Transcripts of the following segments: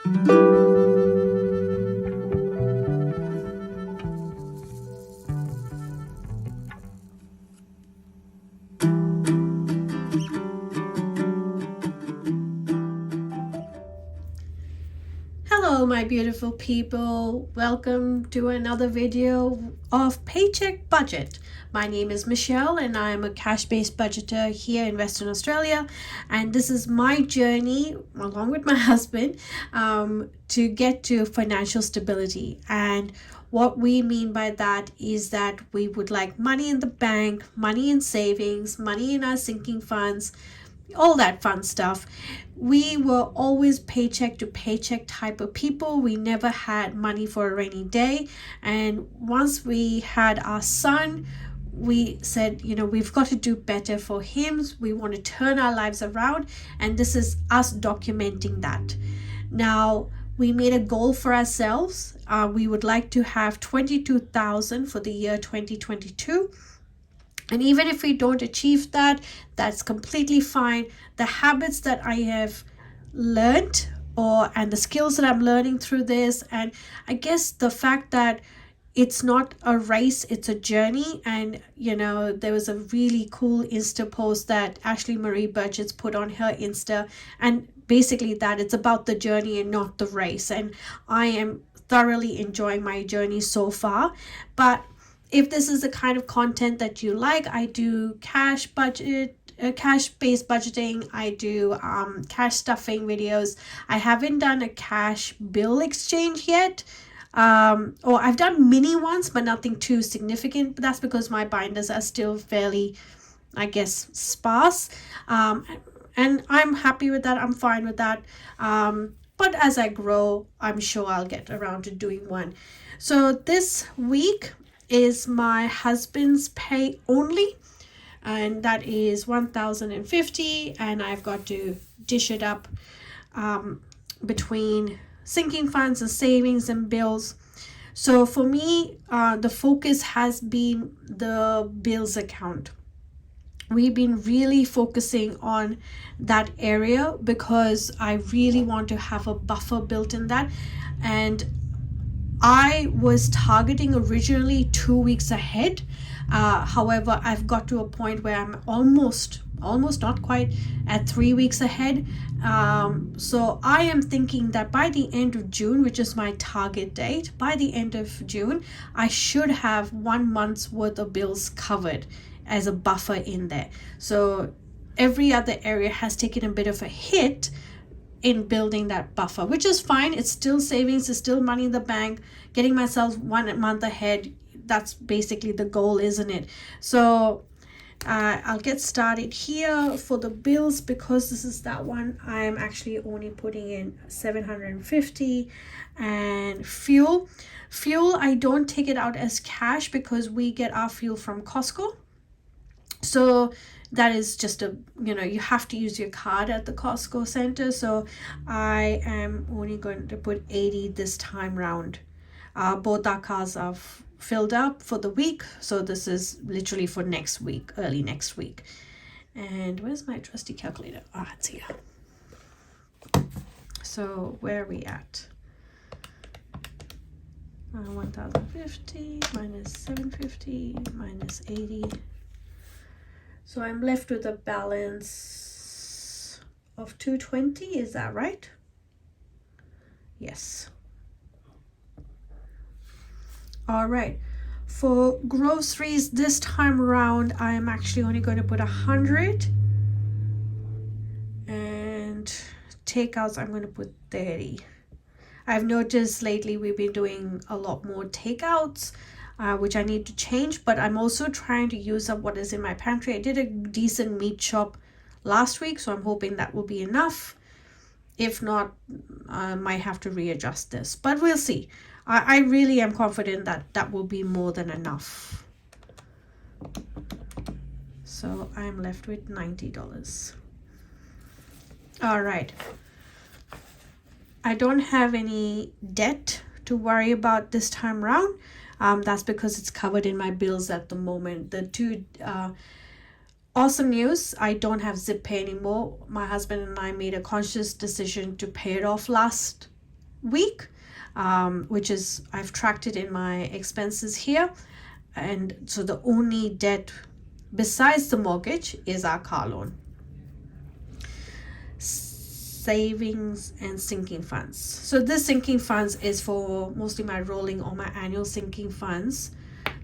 Hello my beautiful people, welcome to another video of Paycheck Budget. My name is Michelle and I am a cash-based budgeter here in Western Australia, and this is my journey along with my husband to get to financial stability. And what we mean by that is that we would like money in the bank, money in savings, money in our sinking funds, all that fun stuff. We were always paycheck to paycheck type of people. We never had money for a rainy day. And once we had our son, we said, we've got to do better for him. We want to turn our lives around, and this is us documenting that. Now, we made a goal for ourselves. We would like to have $22,000 for the year 2022. And even if we don't achieve that, that's completely fine. The habits that I have learned and the skills that I'm learning through this, and I guess the fact that it's not a race, it's a journey. And there was a really cool Insta post that Ashley Marie Budgets put on her Insta, and basically that it's about the journey and not the race. And I am thoroughly enjoying my journey so far. But if this is the kind of content that you like, I do cash-based budgeting. I do cash stuffing videos. I haven't done a cash bill exchange yet. Or I've done mini ones, but nothing too significant. But that's because my binders are still fairly, I guess, sparse. And I'm happy with that. I'm fine with that. But as I grow, I'm sure I'll get around to doing one. So this week is my husband's pay only, and that is $1,050, and I've got to dish it up between sinking funds and savings and bills. So for me, the focus has been the bills account. We've been really focusing on that area because I really want to have a buffer built in that. And I was targeting originally 2 weeks ahead. However, I've got to a point where I'm almost not quite at 3 weeks ahead. So I am thinking that by the end of June, which is my target date, by the end of June, I should have 1 month's worth of bills covered as a buffer in there. So every other area has taken a bit of a hit in building that buffer, which is fine. It's still savings, it's still money in the bank, getting myself 1 month ahead. That's basically the goal, isn't it? So I'll get started here for the bills. Because this is that one, I am actually only putting in $750. And fuel, I don't take it out as cash because we get our fuel from Costco. So that is just you have to use your card at the Costco center. So I am only going to put 80 this time round. Both our cars are filled up for the week. So this is literally for next week, early next week. And where's my trusty calculator? It's here. So where are we at? 1,050 minus 750 minus 80. So I'm left with a balance of 220, is that right? Yes. All right. For groceries this time around, I am actually only going to put 100. And takeouts, I'm going to put 30. I've noticed lately we've been doing a lot more takeouts, which I need to change, but I'm also trying to use up what is in my pantry. I did a decent meat shop last week, so I'm hoping that will be enough. If not, I might have to readjust this, but we'll see. I really am confident that that will be more than enough. So I'm left with $90. All right. I don't have any debt to worry about this time around. That's because it's covered in my bills at the moment. The two awesome news, I don't have zip pay anymore. My husband and I made a conscious decision to pay it off last week, which is, I've tracked it in my expenses here. And so the only debt besides the mortgage is our car loan. Savings and sinking funds. So this sinking funds is for mostly my rolling or my annual sinking funds.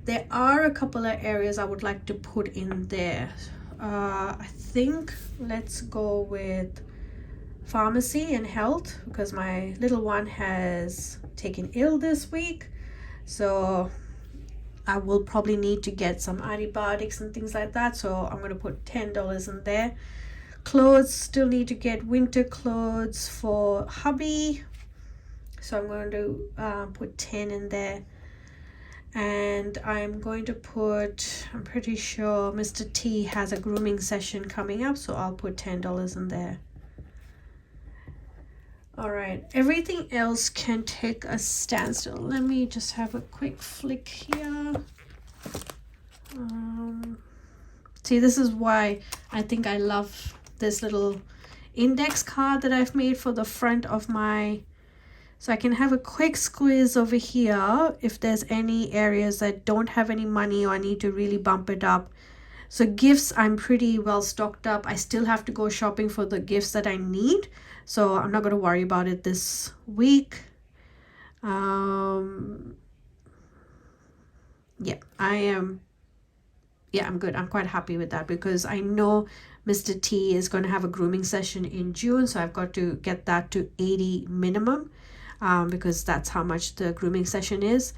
There are a couple of areas I would like to put in there. I think let's go with pharmacy and health, because my little one has taken ill this week. So I will probably need to get some antibiotics and things like that. So I'm going to put $10 in there. Clothes, still need to get winter clothes for hubby. So I'm going to put 10 in there. And I'm going to put, I'm pretty sure Mr. T has a grooming session coming up, so I'll put $10 in there. All right, everything else can take a standstill. Let me just have a quick flick here. See, this is why I think I love this little index card that I've made for the front of my, so I can have a quick squeeze over here if there's any areas that don't have any money or I need to really bump it up. So gifts, I'm pretty well stocked up. I still have to go shopping for the gifts that I need, so I'm not going to worry about it this week. I'm good. I'm quite happy with that, because I know Mr. T is going to have a grooming session in June, so I've got to get that to 80 minimum, because that's how much the grooming session is.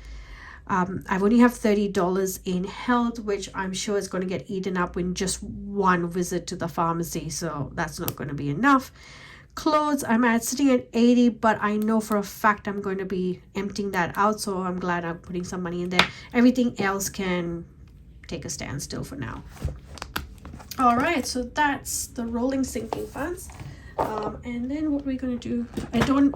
I've only have $30 in health, which I'm sure is going to get eaten up in just one visit to the pharmacy, so that's not going to be enough. Clothes, I'm sitting at 80, but I know for a fact I'm going to be emptying that out, so I'm glad I'm putting some money in there. Everything else can take a standstill for now. All right, so that's the rolling sinking funds. And then what we're going to do,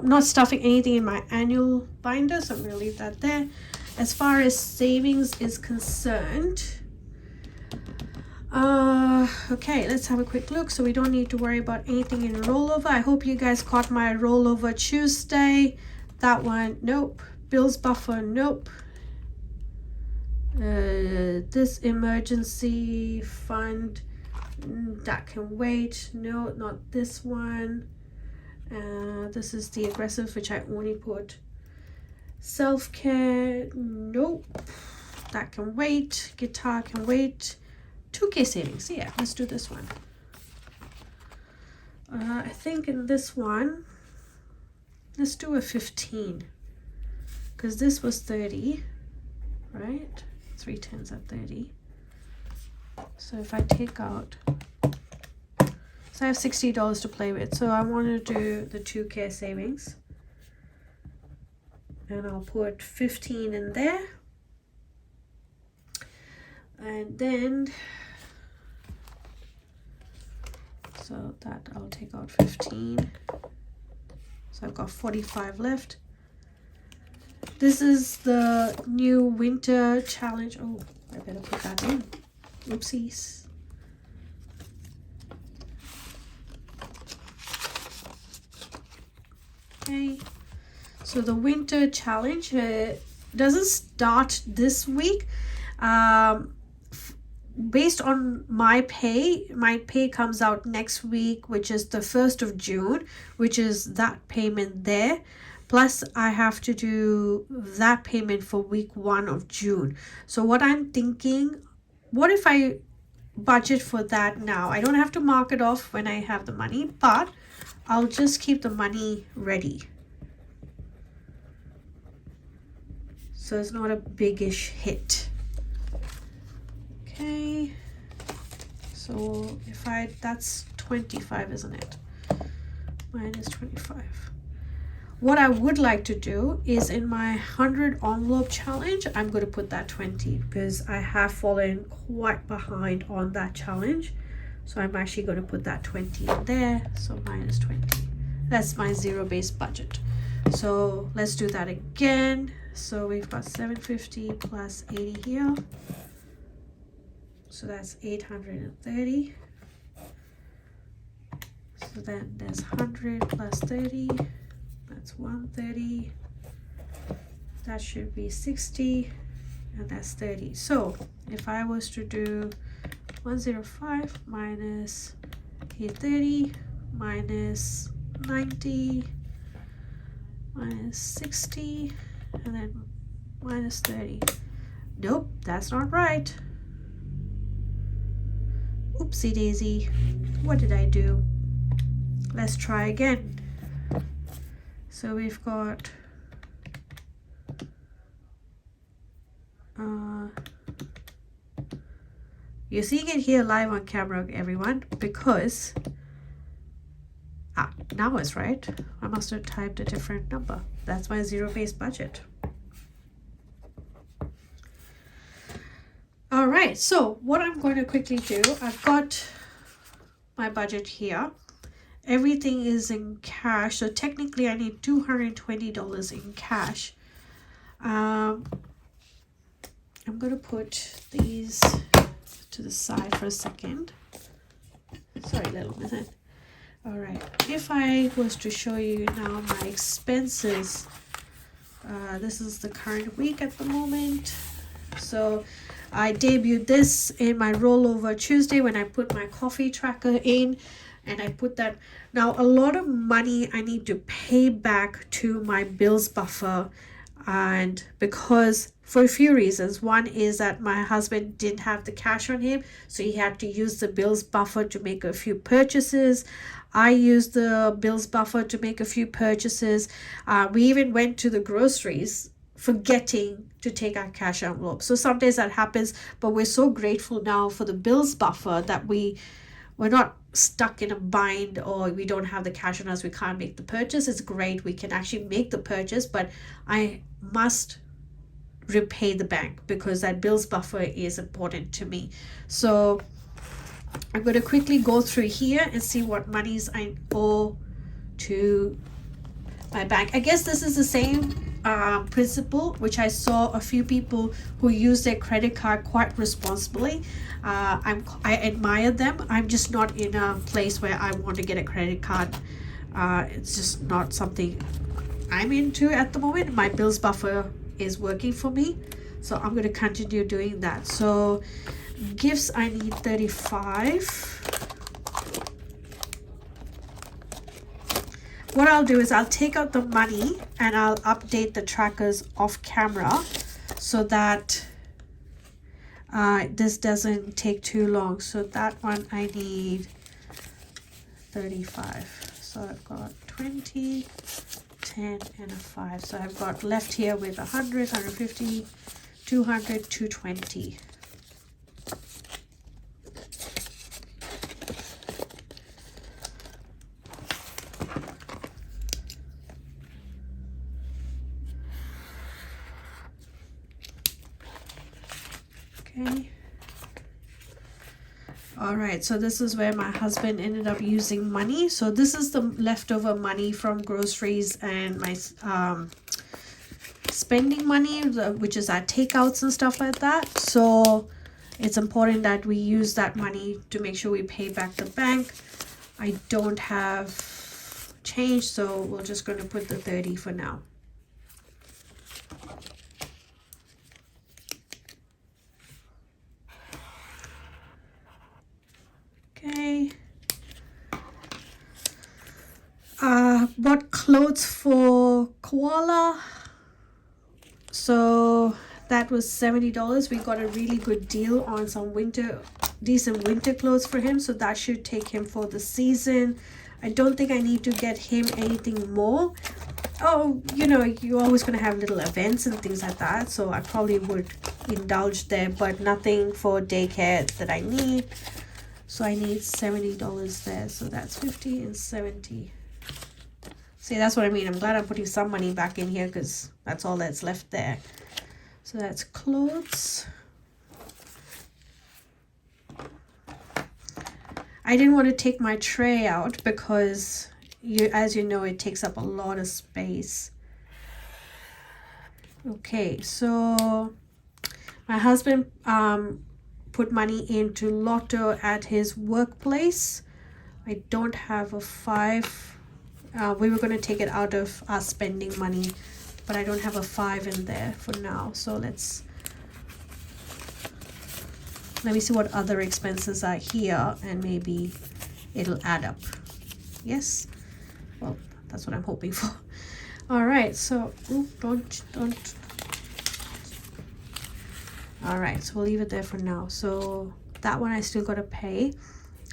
not stuffing anything in my annual binder, so I'm going to leave that there. As far as savings is concerned, okay, let's have a quick look. So we don't need to worry about anything in rollover. I hope you guys caught my rollover Tuesday. That one, nope. Bills buffer, nope. This emergency fund, that can wait. No, not this one. This is the aggressive, which I only put. Self-care, nope. That can wait. Guitar can wait. 2K savings, yeah, let's do this one. I think in this one, let's do a 15, because this was 30, right? 3 10s at 30. So if I take out, so I have $60 to play with, so I want to do the 2K savings, and I'll put 15 in there, and then so that I'll take out 15, so I've got 45 left. This is the new winter challenge. Oh, I better put that in. Oopsies. Okay, so the winter challenge doesn't start this week. Based on my pay comes out next week, which is the 1st of June, which is that payment there. Plus I have to do that payment for week 1 of June. So what I'm thinking, what if I budget for that now? I don't have to mark it off when I have the money, but I'll just keep the money ready. So it's not a biggish hit. Okay. So if that's 25, isn't it? Minus 25. What I would like to do is in my 100 envelope challenge, I'm going to put that 20 because I have fallen quite behind on that challenge. So I'm actually going to put that 20 in there. So minus 20. That's my zero-based budget. So let's do that again. So we've got 750 plus 80 here. So that's 830. So then there's 100 plus 30. That's 130. That should be 60, and that's 30. So if I was to do 105 minus 830 minus 90 minus 60 and then minus 30. Nope, that's not right. Oopsie daisy. What did I do? Let's try again. So we've got you're seeing it here live on camera, everyone, because now it's right. I must have typed a different number. That's my zero-based budget. All right, so what I'm going to quickly do, I've got my budget here. Everything is in cash, so technically I need $220 in cash. I'm going to put these to the side for a second. Sorry, little minute. All right, if I was to show you now my expenses, this is the current week at the moment. So I debuted this in my rollover Tuesday when I put my coffee tracker in, and I put that. Now a lot of money I need to pay back to my bills buffer, and because for a few reasons. One is that my husband didn't have the cash on him, so he had to use the bills buffer to make a few purchases. I used the bills buffer to make a few purchases. We even went to the groceries forgetting to take our cash envelope. So some days that happens, but we're so grateful now for the bills buffer that we're not stuck in a bind, or we don't have the cash on us, we can't make the purchase. It's great, we can actually make the purchase, but I must repay the bank because that bills buffer is important to me. So I'm going to quickly go through here and see what monies I owe to my bank. I guess this is the same principle which I saw a few people who use their credit card quite responsibly. I admire them. I'm just not in a place where I want to get a credit card. It's just not something I'm into at the moment. My bills buffer is working for me, so I'm going to continue doing that. So gifts, I need 35. What I'll do is I'll take out the money and I'll update the trackers off camera so that this doesn't take too long. So that one I need 35. So I've got 20, 10 and a 5. So I've got left here with 100, 150, 200, 220. Okay. All right, so this is where my husband ended up using money. So this is the leftover money from groceries and my spending money, which is our takeouts and stuff like that. So it's important that we use that money to make sure we pay back the bank. I don't have change, so we're just going to put the 30 for now. Okay. Bought clothes for Koala. So that was $70. We got a really good deal on some decent winter clothes for him. So that should take him for the season. I don't think I need to get him anything more. Oh, you know, you're always going to have little events and things like that. So I probably would indulge there, but nothing for daycare that I need. So I need $70 there. So that's 50 and 70. See, that's what I mean. I'm glad I'm putting some money back in here because that's all that's left there. So that's clothes. I didn't want to take my tray out because, as you know, it takes up a lot of space. Okay, so my husband put money into Lotto at his workplace. I don't have a 5 We were going to take it out of our spending money, but I don't have a 5 in there for now. So let me see what other expenses are here, and maybe it'll add up. Yes, well, that's what I'm hoping for. All right, so don't. All right, so we'll leave it there for now. So that one I still got to pay.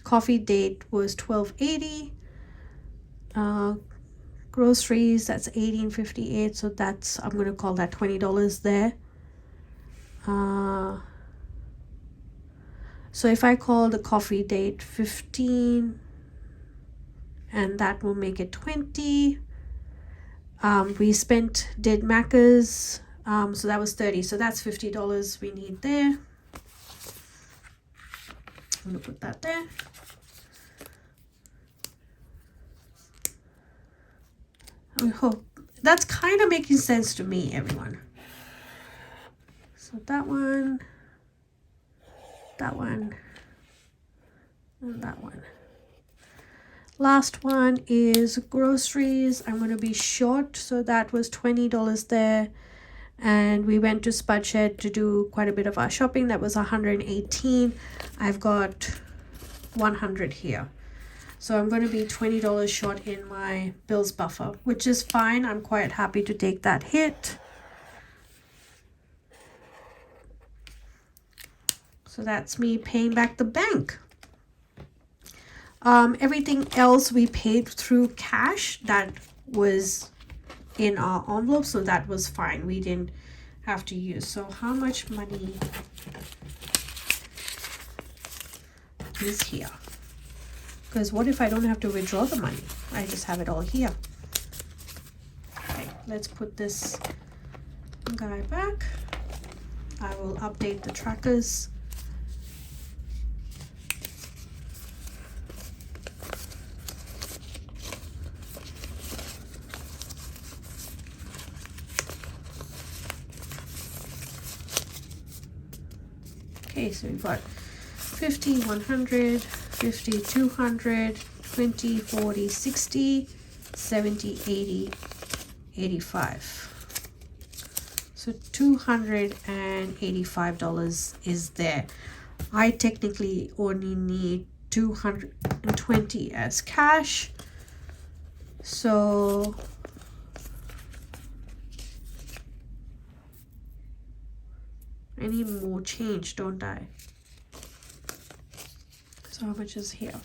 Coffee date was $12.80. Groceries, that's $18.58. So that's, I'm gonna call that $20 there. So if I call the coffee date 15, and that will make it 20. We did Macca's, so that was 30. So that's $50 we need there. I'm gonna put that there. I hope that's kind of making sense to me, everyone. So that one, and that one. Last one is groceries. I'm going to be short, so that was $20 there. And we went to Spudshed to do quite a bit of our shopping. That was $118. I've got $100 here. So I'm going to be $20 short in my bills buffer, which is fine. I'm quite happy to take that hit. So that's me paying back the bank. Everything else we paid through cash. That was in our envelope, so that was fine. We didn't have to use. So how much money is here? Because what if I don't have to withdraw the money? I just have it all here. Okay, let's put this guy back. I will update the trackers. Okay, so we've got 50, 100, 50, 200, 20, 40, 60, 70, 80, 85. So $285 is there. I technically only need 220 as cash. So I need more change, don't I? So how much is here?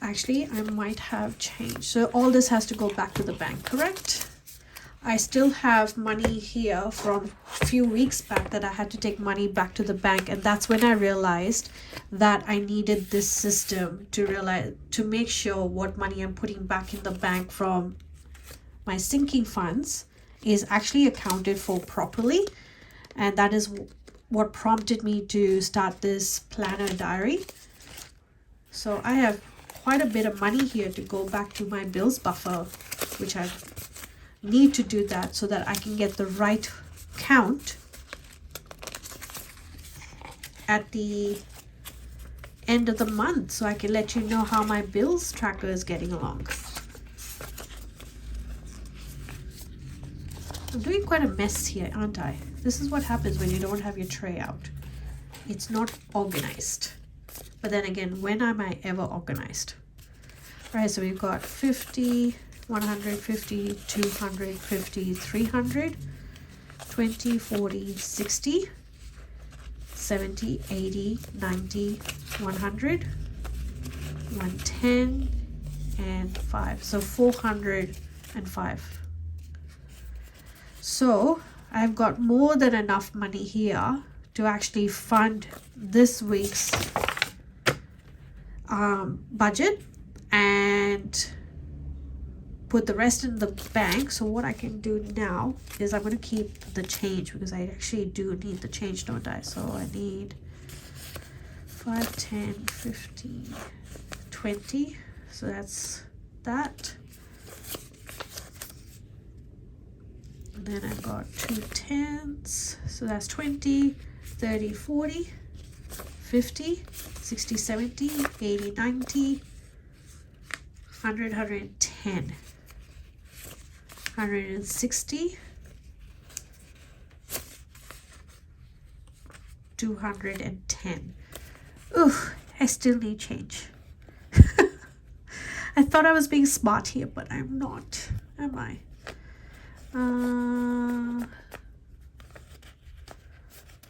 Actually, I might have change. So all this has to go back to the bank, correct? I still have money here from a few weeks back that I had to take money back to the bank, and that's when I realized that I needed this system to make sure what money I'm putting back in the bank from my sinking funds is actually accounted for properly. And that is what prompted me to start this planner diary. So I have quite a bit of money here to go back to my bills buffer, which I need to do that so that I can get the right count at the end of the month, so I can let you know how my bills tracker is getting along. I'm doing quite a mess here, aren't I? This is what happens when you don't have your tray out. It's not organized. But then again, when am I ever organized? All right, so we've got 50, 150, 250, 300, 20, 40, 60, 70, 80, 90, 100, 110, and 5. So 405. So I've got more than enough money here to actually fund this week's budget and put the rest in the bank. So what I can do now is I'm going to keep the change, because I actually do need the change, don't I? So I need 5, 10, 15, 20. So that's that. And then I've got 2 10s. So that's 20, 30, 40, 50, 60, 70, 80, 90, 100, 110, 160, 210. Ooh, I still need change. I thought I was being smart here, but I'm not, am I?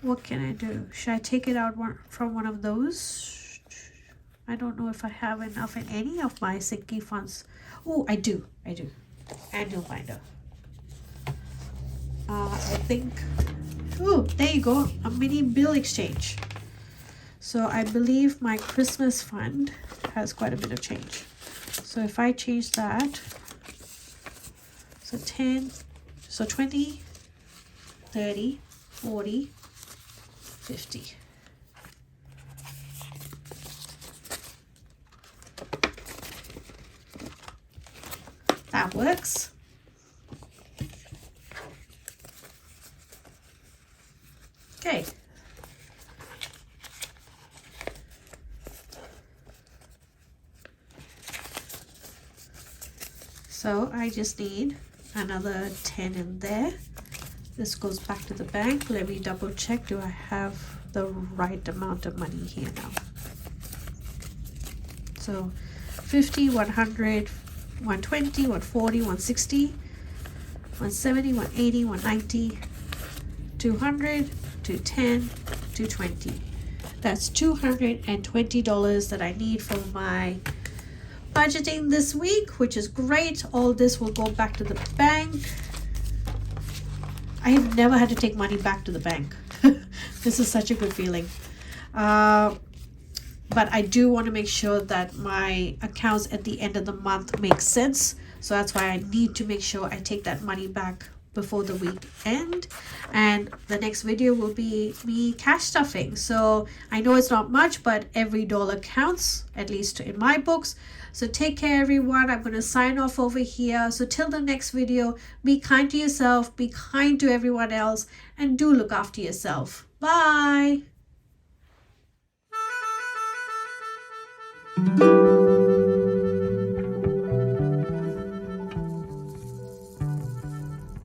What can I do? Should I take it out from one of those? I don't know if I have enough in any of my sinking funds. Oh, I do. Annual binder. I think, oh, there you go, a mini bill exchange. So I believe my Christmas fund has quite a bit of change. So if I change that, so 10, so 20, 30, 40, 50. That works. Okay. So I just need another 10 in there. This goes back to the bank. Let me double check. Do I have the right amount of money here now? So 50, 100, 120, 140, 160, 170, 180, 190, 200, 210, 220. That's $220 that I need for my budgeting this week, which is great. All this will go back to the bank. I have never had to take money back to the bank. This is such a good feeling. But I do want to make sure that my accounts at the end of the month make sense. So that's why I need to make sure I take that money back before the week end. And the next video will be me cash stuffing. So I know it's not much, but every dollar counts, at least in my books. So take care, everyone. I'm going to sign off over here. So till the next video, be kind to yourself, be kind to everyone else, and do look after yourself. Bye.